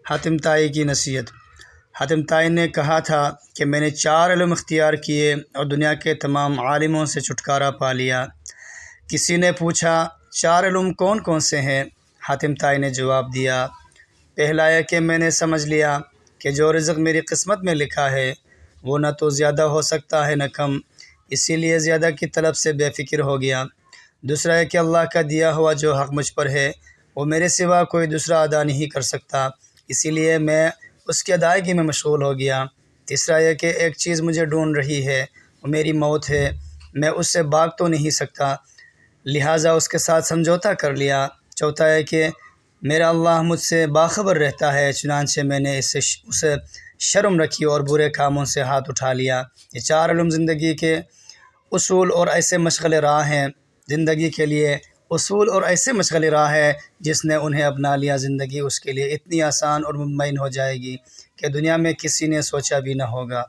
حاتم طائی کی نصیحت۔ حاتم طائی نے کہا تھا کہ میں نے 4 علم اختیار کیے اور دنیا کے تمام عالموں سے چھٹکارا پا لیا۔ کسی نے پوچھا 4 علوم کون کون سے ہیں؟ حاتم طائی نے جواب دیا، پہلا ہے کہ میں نے سمجھ لیا کہ جو رزق میری قسمت میں لکھا ہے وہ نہ تو زیادہ ہو سکتا ہے نہ کم، اسی لیے زیادہ کی طلب سے بے فکر ہو گیا۔ دوسرا ہے کہ اللہ کا دیا ہوا جو حق مجھ پر ہے وہ میرے سوا کوئی دوسرا ادا نہیں کر سکتا، اسی لیے میں اس کی ادائیگی میں مشغول ہو گیا۔ تیسرا یہ کہ ایک چیز مجھے ڈھونڈ رہی ہے، وہ میری موت ہے، میں اس سے بھاگ تو نہیں سکتا، لہٰذا اس کے ساتھ سمجھوتا کر لیا۔ چوتھا ہے کہ میرا اللہ مجھ سے باخبر رہتا ہے، چنانچہ میں نے اسے شرم رکھی اور برے کاموں سے ہاتھ اٹھا لیا۔ یہ 4 علوم زندگی کے اصول اور ایسے مشغل راہ ہیں، زندگی کے لیے اصول اور ایسے مشغل راہ ہے جس نے انہیں اپنا لیا، زندگی اس کے لیے اتنی آسان اور مطمئن ہو جائے گی کہ دنیا میں کسی نے سوچا بھی نہ ہوگا۔